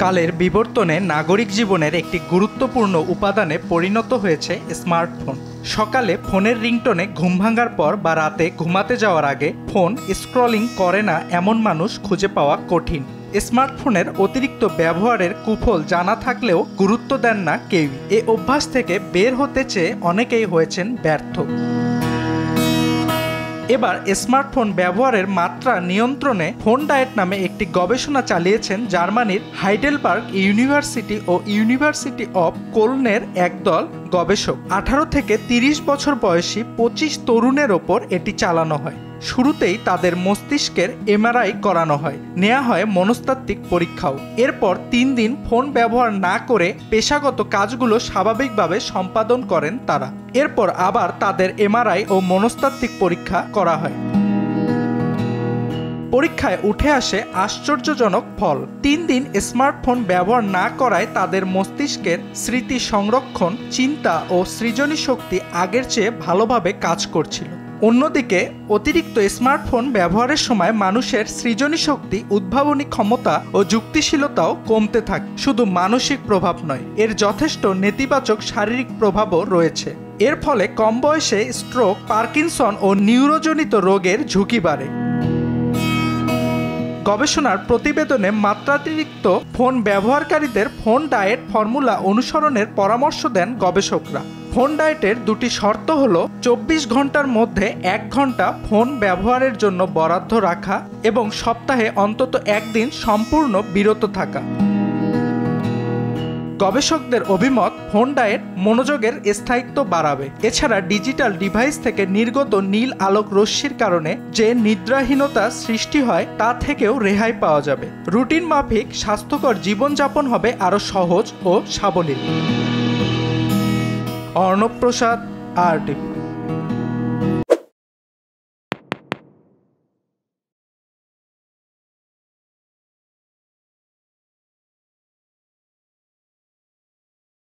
কালের বিবর্তনে নাগরিক জীবনের একটি গুরুত্বপূর্ণ উপাদানে পরিণত হয়েছে স্মার্টফোন। সকালে ফোনের রিংটোনে ঘুম ভাঙার পর বা রাতে ঘুমাতে যাওয়ার আগে ফোন স্ক্রলিং করে না এমন মানুষ খুঁজে পাওয়া কঠিন। স্মার্টফোনের অতিরিক্ত ব্যবহারের কুফল জানা থাকলেও গুরুত্ব দেন না কেউই। এ অভ্যাস থেকে বের হতে চেয়ে অনেকেই হয়েছেন ব্যর্থ। এবার স্মার্টফোন ব্যবহারের মাত্রা নিয়ন্ত্রণে ফোন ডায়েট নামে একটি গবেষণা চালিয়েছেন জার্মানির হাইডেলবার্গ ইউনিভার্সিটি ও ইউনিভার্সিটি অব কোলনের একদল গবেষক। 18 থেকে 30 বছর বয়সী 25 তরুণের ওপর এটি চালানো হয়। শুরুতেই তাদের মস্তিষ্কের এমআরআই করানো হয়, নেওয়া হয় মনস্তাত্ত্বিক পরীক্ষাও। এরপর 3 দিন ফোন ব্যবহার না করে পেশাগত কাজগুলো স্বাভাবিকভাবে সম্পাদন করেন তারা। এরপর আবার তাদের এমআরআই ও মনস্তাত্ত্বিক পরীক্ষা করা হয়। পরীক্ষায় উঠে আসে আশ্চর্যজনক ফল। 3 দিন স্মার্টফোন ব্যবহার না করায় তাদের মস্তিষ্কের স্মৃতি সংরক্ষণ, চিন্তা ও সৃজনী শক্তি আগের চেয়ে ভালোভাবে কাজ করছিল। অন্যদিকে অতিরিক্ত স্মার্টফোন ব্যবহারের সময় মানুষের সৃজনী শক্তি, উদ্ভাবনী ক্ষমতা ও যুক্তিশীলতাও কমতে থাকে। শুধু মানসিক প্রভাব নয়, এর যথেষ্ট নেতিবাচক শারীরিক প্রভাবও রয়েছে। এর ফলে কম বয়সে স্ট্রোক, পার্কিনসন ও নিউরোজনিত রোগের ঝুঁকি বাড়ে। গবেষণার প্রতিবেদনে মাত্রাতিরিক্ত ফোন ব্যবহারকারীদের ফোন ডায়েট ফর্মুলা অনুসরণের পরামর্শ দেন গবেষকরা। ফোন ডায়েটের দুটি শর্ত হল 24 ঘন্টার মধ্যে 1 ঘন্টা ফোন ব্যবহারের জন্য বরাদ্দ রাখা এবং সপ্তাহে অন্তত 1 দিন সম্পূর্ণ বিরত থাকা। গবেষকদের অভিমত, ফোন ডায়েট মনোযোগের স্থায়িত্ব বাড়াবে। এছাড়া ডিজিটাল ডিভাইস থেকে নির্গত নীল আলোক রশ্মির কারণে যে নিদ্রাহীনতা সৃষ্টি হয় তা থেকেও রেহাই পাওয়া যাবে। রুটিন মাফিক স্বাস্থ্যকর জীবনযাপন হবে আরও সহজ ও সাবলীল। অর্ণব প্রসাদ, RTV।